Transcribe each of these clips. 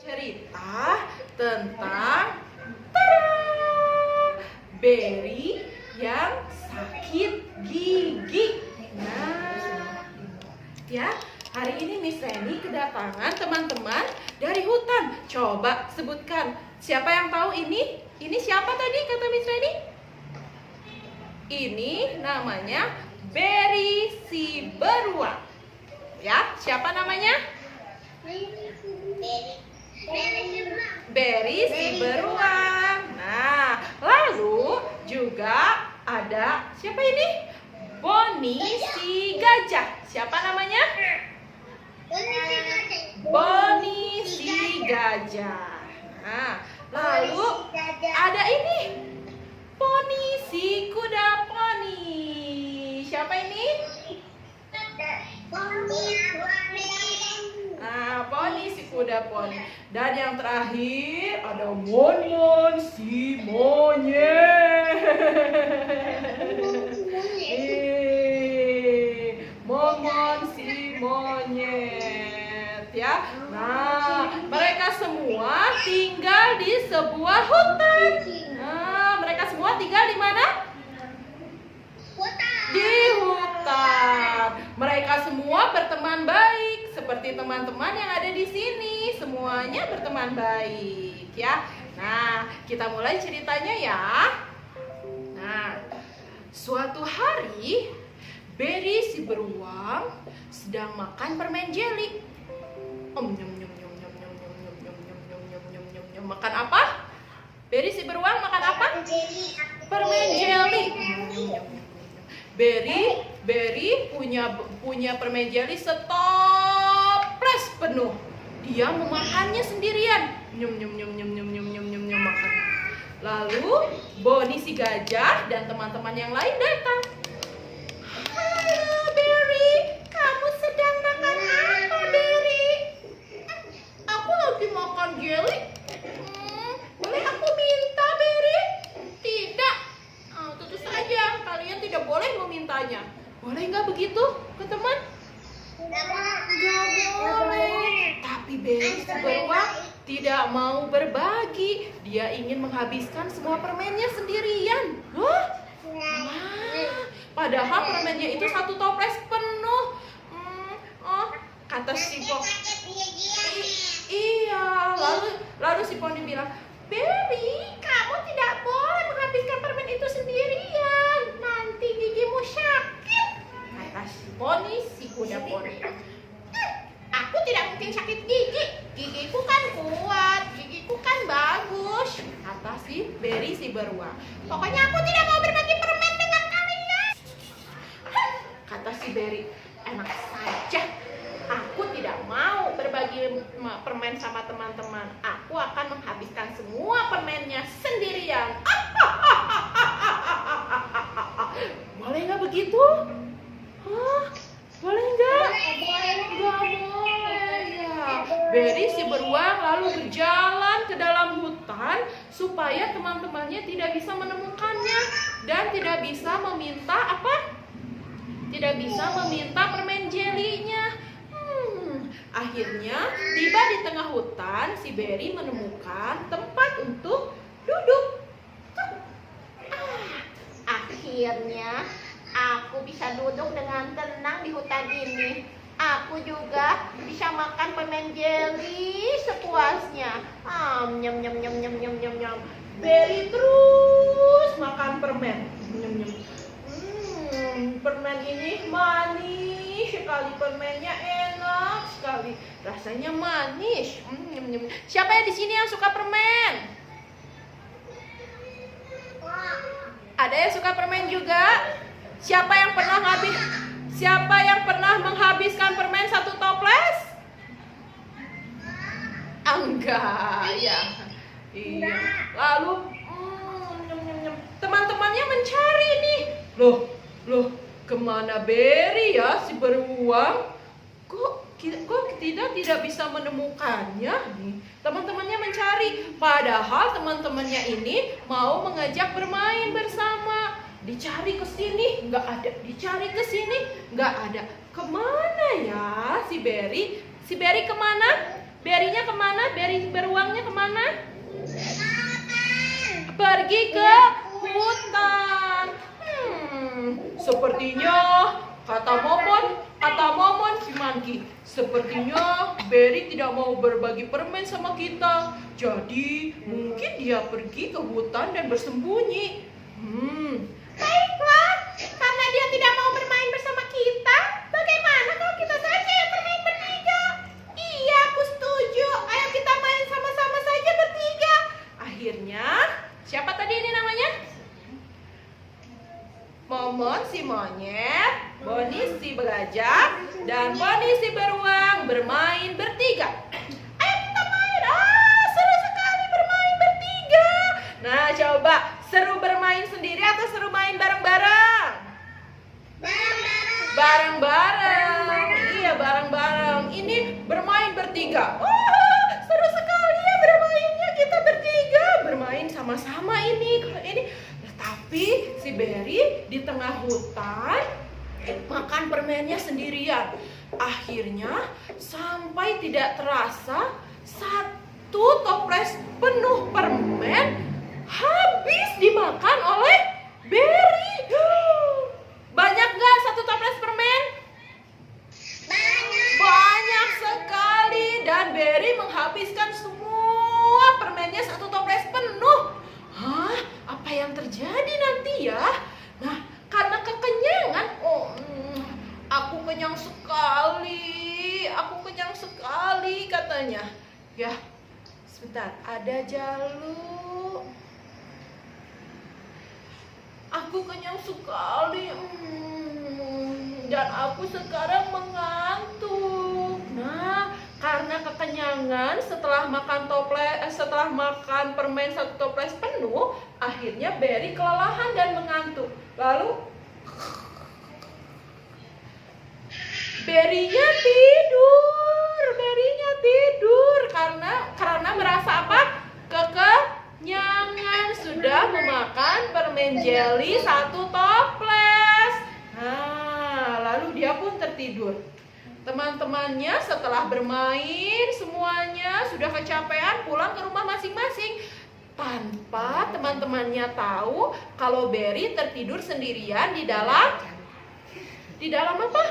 cerita tentang tada, Berry yang sakit gigi. Nah, ya, hari ini Miss Reni kedatangan teman-teman dari hutan. Coba sebutkan, siapa yang tahu ini? Ini siapa tadi kata Miss Reni? Ini namanya Berry si beruang. Ya, siapa namanya? Berry si beruang. Nah, lalu juga ada siapa ini? Bonnie si gajah. Siapa namanya? Bonnie si gajah. Nah, lalu ada ini Poni si kuda poni. Siapa ini? Nah, Poni si kuda poni. Dan yang terakhir ada Mon si monyet. Mon si monyet ya. Nah, mereka semua tinggal di sebuah hutan. Nah, mereka semua tinggal di mana? Di hutan. Mereka semua berteman baik, seperti teman-teman yang ada di sini. Semuanya berteman baik, ya. Nah, kita mulai ceritanya ya. Nah, suatu hari Berry si beruang sedang makan permen jeli. Makan apa? Berry si beruang makan apa? Permen jeli. Berry punya permen jeli setoples penuh. Dia memakannya sendirian. Makan. Lalu Bonnie si gajah dan teman-teman yang lain datang. Halo Berry, kamu sedang makan apa Berry? Aku lagi makan jeli. Boleh aku minta Berry? Tidak. Tentu saja kalian tidak boleh memintanya. Boleh nggak begitu ke teman? Nggak boleh. Tapi Berry si beruang tidak mau berbagi. Dia ingin menghabiskan semua permennya sendirian. Hah? Padahal permennya itu satu toples penuh. Kata si Poni. Iya. Lalu si Poni bilang, Berry, kamu tidak boleh menghabiskan permen itu sendirian. Nanti gigimu sakit. Kata si Poni, si kuda poni. Aku tidak mungkin sakit gigi. Gigiku kan kuat, gigiku kan bagus. Kata si Berry si beruang. Pokoknya aku tidak mau berbagi permen dengan kalian. Kata si Berry, enak saja. Aku tidak mau berbagi permen sama teman-teman. Aku akan menghabiskan semua permennya sendirian. Boleh nggak begitu? Boleh nggak? Nggak boleh ya. Berry si beruang lalu berjalan ke dalam hutan supaya teman-temannya tidak bisa menemukannya dan tidak bisa meminta apa? Tidak bisa meminta permen jelinya. Akhirnya tiba di tengah hutan, si Berry menemukan tempat untuk duduk. Akhirnya aku bisa duduk dengan tenang di hutan ini. Aku juga bisa makan permen jeli sepuasnya. Berry terus makan permen. Permen ini manis sekali, permennya enak sekali, rasanya manis. Siapa yang di sini yang suka permen? Ada yang suka permen juga? Siapa yang pernah menghabiskan permen satu toples? Enggak, ya. Iya. Lalu teman-temannya mencari nih. Loh, kemana Berry ya si beruang? Kok tidak bisa menemukannya nih? Teman-temannya mencari, padahal teman-temannya ini mau mengajak bermain bersama. Dicari ke sini nggak ada, dicari ke sini nggak ada. Kemana ya si Berry? Si Berry kemana? Berrynya kemana? Berry beruangnya kemana? Pergi ke hutan. Sepertinya kata Momon si Monkey, sepertinya Berry tidak mau berbagi permen sama kita. Jadi mungkin dia pergi ke hutan dan bersembunyi. Baiklah, karena dia tidak mau bermain bersama kita, bagaimana kalau kita saja yang bermain bertiga? Iya, aku setuju. Ayo kita main sama-sama saja bertiga. Akhirnya, siapa tadi ini namanya? Momon si monyet, Bonnie si gajah, dan Bonnie si beruang bermain bertiga. Ayo kita main. Seru sekali bermain bertiga. Nah, coba seru bermain sendiri atau seru main bareng-bareng? Bareng-bareng. Iya, bareng-bareng. Ini bermain bertiga. Seru sekali ya bermainnya, kita bertiga bermain sama-sama ini. Tapi si Berry di tengah hutan makan permennya sendirian. Akhirnya sampai tidak terasa satu toples penuh permen habis dimakan oleh Berry. Banyak gak satu toples permen? Banyak sekali. Dan Berry menghabiskan semua permennya satu toples penuh. Apa yang terjadi nanti ya? Nah, karena kekenyangan, aku kenyang sekali katanya. Ya, sebentar, ada Jalu. Aku kenyang sekali, dan aku sekarang mengantuk. Nah, karena kekenyangan setelah makan permen satu toples penuh, akhirnya Berry kelelahan dan mengantuk. Lalu Berry-nya tidur karena merasa apa? Kekenyangan, sudah memakan permen jelly satu toples. Nah, lalu dia pun tertidur. Teman-temannya setelah bermain semuanya sudah kecapean, pulang ke rumah masing-masing tanpa teman-temannya tahu kalau Berry tertidur sendirian di dalam apa?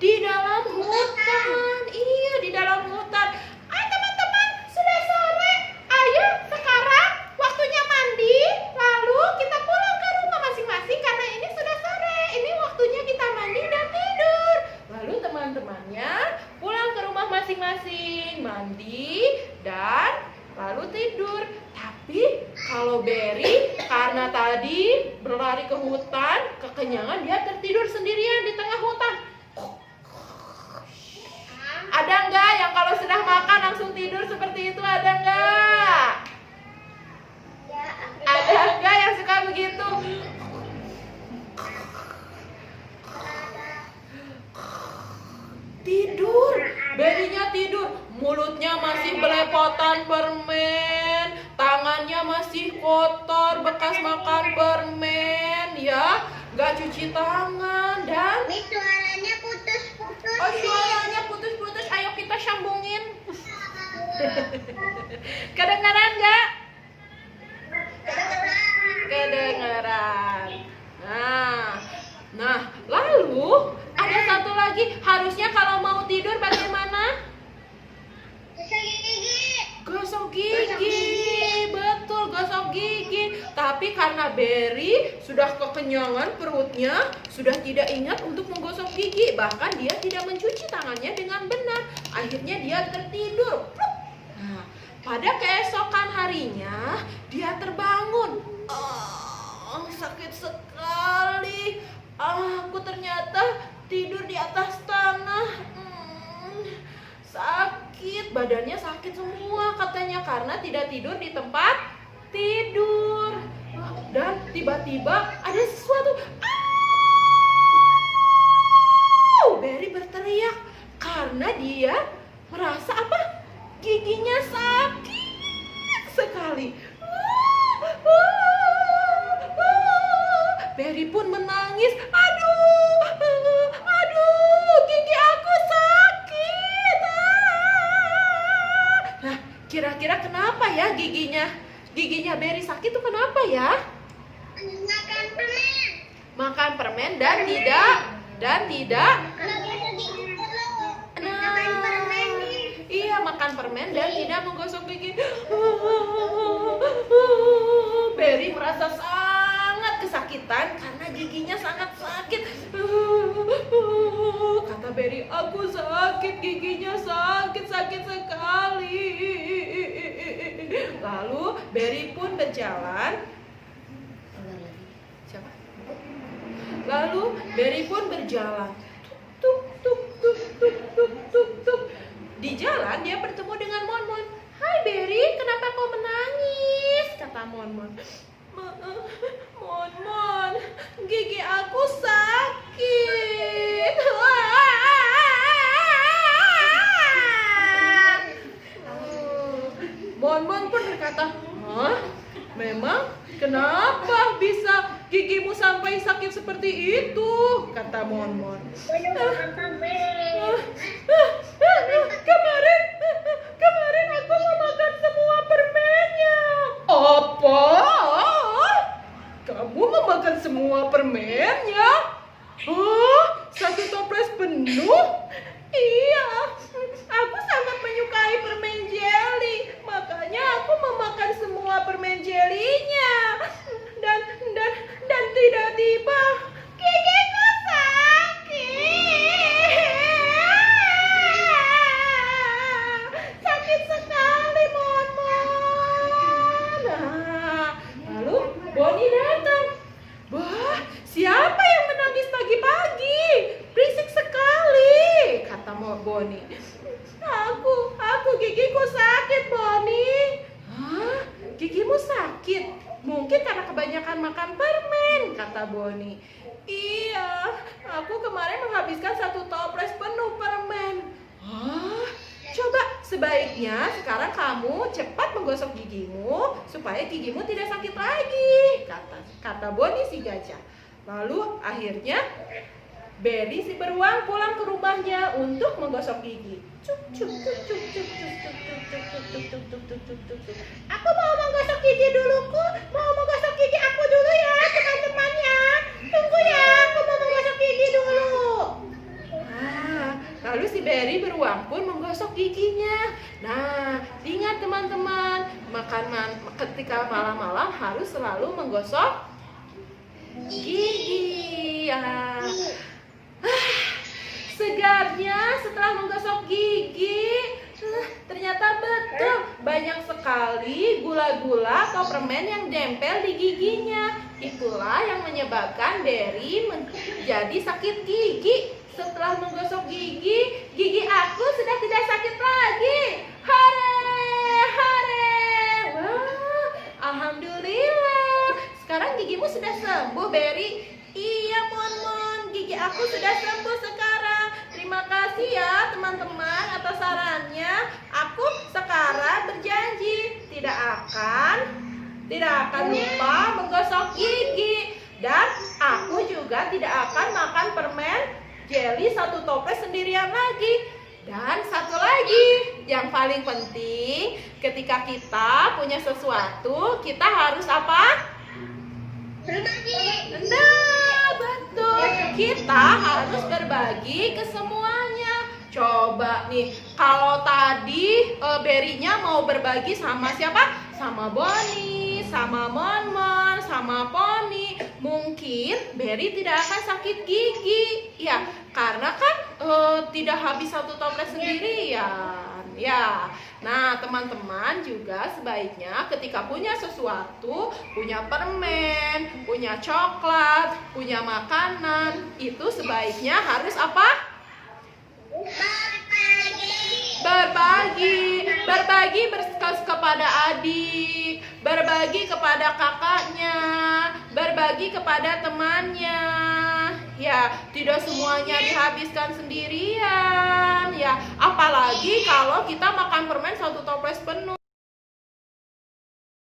Di dalam hutan. Iya, di dalam hutan. Ayo teman-teman, sudah sore. Ayo sekarang waktunya mandi, lalu kita pulang ke rumah masing-masing karena ini sudah sore. Ini waktunya kita mandi dan tidur. Lalu teman-temannya pulang ke rumah masing-masing, mandi dan lalu tidur. Tapi kalau Berry karena tadi berlari ke hutan, kekenyangan, dia tertidur sendirian di tengah hutan. Ada enggak yang kalau sudah makan langsung tidur seperti itu? Ada enggak? Ada enggak yang suka begitu? Tidur, Berry-nya tidur, mulutnya masih belepotan permen, tangannya masih kotor bekas makan permen, ya, gak cuci tangan dan suaranya putus-putus. Oh, suaranya putus-putus, ayo kita sambungin. Kedengaran gak? Kedengaran. Nah, lalu ada satu lagi, harusnya kalau mau tidur bagaimana? Gosok gigi. Betul, gosok gigi. Tapi karena Berry sudah kekenyangan perutnya, sudah tidak ingat untuk menggosok gigi. Bahkan dia tidak mencuci tangannya dengan benar. Akhirnya dia tertidur. Nah, pada keesokan harinya dia terbangun. Sakit sekali. Aku ternyata tidur di atas tanah. Sakit, badannya sakit semua katanya karena tidak tidur di tempat tidur. Dan tiba-tiba ada sesuatu. Berry berteriak karena dia merasa apa? Giginya sakit sekali. Berry pun menangis. Aduh, gigi aku sakit. kira-kira kenapa ya giginya Berry sakit tuh kenapa ya? Makan permen. Makan permen dan tidak. Makan permen nih. Iya, makan permen dan tidak menggosok gigi. Berry merasa sangat kesakitan karena giginya sangat sakit. Kata Berry, aku sakit, giginya sakit sekali. Lalu Berry pun berjalan. Siapa? Lalu Berry pun berjalan. Tuk tuk tuk tuk tuk tuk tuk. Di jalan dia bertemu dengan Monmon. Hai Berry, kenapa kau menangis? Kata Monmon. Monmon, gigi aku sakit. Monmon pun berkata, hah? Memang? Kenapa bisa gigimu sampai sakit seperti itu? Kata Monmon. Banyak makan permen. Kemarin aku memakan semua permennya. Apa? Kamu memakan semua permennya? Hah? Satu toples penuh? Iya, aku sangat menyukai permen jelly. Makanya aku memakan semua permen jellynya. Dan tiba-tiba gigiku sakit sekali, Monmon. Nah, lalu Bonnie datang. Wah, siapa yang menangis pagi-pagi? Berisik sekali, kata Bonnie. Aku gigiku sakit, Bonnie. Hah? Gigimu sakit? Mungkin karena kebanyakan makan permen, kata Bonnie. Iya, aku kemarin menghabiskan satu toples penuh permen. Hah? Coba sebaiknya sekarang kamu cepat menggosok gigimu supaya gigimu tidak sakit lagi, kata Bonnie si gajah. Lalu akhirnya Berry si beruang pulang ke rumahnya untuk menggosok gigi. Aku mau menggosok gigi dulu, mau menggosok gigi aku dulu ya, teman-temannya. Tunggu ya, aku mau menggosok gigi dulu. Lalu si Berry beruang pun menggosok giginya. Nah, ingat teman-teman, ketika malam-malam harus selalu menggosok gigi. Segarnya setelah menggosok gigi, ternyata betul banyak sekali gula-gula atau permen yang nempel di giginya. Itulah yang menyebabkan Berry menjadi sakit gigi. Setelah menggosok gigi, gigi aku sudah tidak sakit lagi. Hore! Wah, alhamdulillah. Sekarang gigimu sudah sembuh, Berry. Iya, Monmon, gigi aku sudah sembuh sekarang. Terima kasih ya teman-teman atas sarannya. Aku sekarang berjanji tidak akan lupa menggosok gigi. Dan aku juga tidak akan makan permen jelly satu toples sendirian lagi. Dan satu lagi yang paling penting, ketika kita punya sesuatu, kita harus apa? Berbagi. Nah, betul. Kita harus berbagi ke semuanya. Coba nih, kalau tadi Berry-nya mau berbagi sama siapa? Sama Bonnie, sama Monmon, sama Pony. Mungkin Berry tidak akan sakit gigi. Ya, karena kan tidak habis satu toples sendirian. Ya, nah teman-teman juga sebaiknya ketika punya sesuatu, punya permen, punya coklat, punya makanan, itu sebaiknya harus apa? Berbagi kepada adik, berbagi kepada kakaknya, berbagi kepada temannya. Ya, tidak semuanya dihabiskan sendirian. Ya, apalagi kalau kita makan permen satu toples penuh.